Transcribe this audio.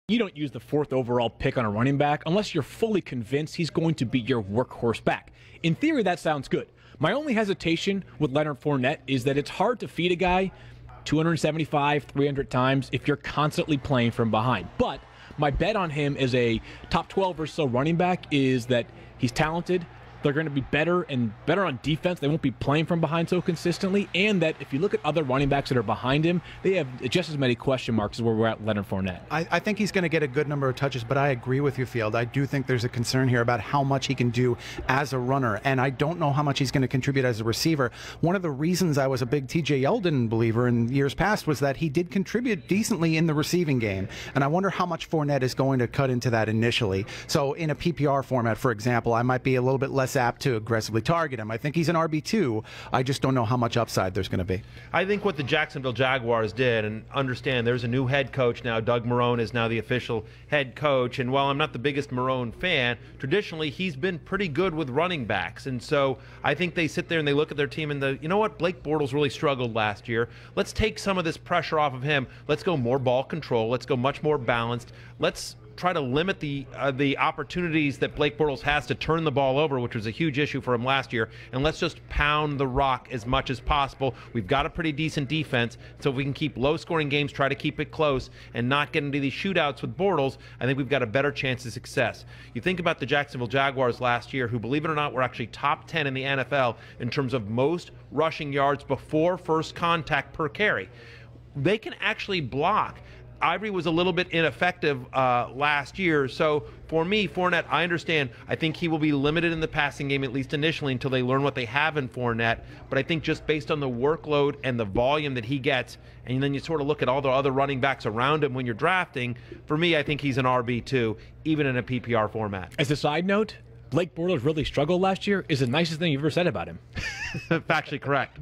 You don't use the 4th overall pick on a running back unless you're fully convinced he's going to be your workhorse back. In theory, that sounds good. My only hesitation with Leonard Fournette is that it's hard to feed a guy 275, 300 times if you're constantly playing from behind. But my bet on him as a top 12 or so running back is that he's talented. They're going to be better on defense. They won't be playing from behind so consistently. And that if you look at other running backs that are behind him, they have just as many question marks as where we're at Leonard Fournette. I think he's going to get a good number of touches, but I agree with you, Field. I do think there's a concern here about how much he can do as a runner, and I don't know how much he's going to contribute as a receiver. One of the reasons I was a big T.J. Yeldon believer in years past was that he did contribute decently in the receiving game, and I wonder how much Fournette is going to cut into that initially. So in a PPR format, for example, I might be a little bit less apt to aggressively target him. I think he's an RB2. I just don't know how much upside there's going to be. I think what the Jacksonville Jaguars did, and understand there's a new head coach now. Doug Marrone is now the official head coach, and while I'm not the biggest Marrone fan, traditionally he's been pretty good with running backs, and so I think they sit there and they look at their team and you know what, Blake Bortles really struggled last year. Let's take some of this pressure off of him. Let's go more ball control. Let's go much more balanced. Let's try to limit the opportunities that Blake Bortles has to turn the ball over, which was a huge issue for him last year, and let's just pound the rock as much as possible. We've got a pretty decent defense, so if we can keep low-scoring games, try to keep it close, and not get into these shootouts with Bortles, I think we've got a better chance of success. You think about the Jacksonville Jaguars last year, who, believe it or not, were actually top 10 in the NFL in terms of most rushing yards before first contact per carry. They can actually block. Ivory was a little bit ineffective last year, so for me, Fournette, I understand. I think he will be limited in the passing game, at least initially, until they learn what they have in Fournette. But I think just based on the workload and the volume that he gets, and then you sort of look at all the other running backs around him when you're drafting, for me, I think he's an RB2, even in a PPR format. As a side note, Blake Bortles really struggled last year is the nicest thing you've ever said about him. Factually correct.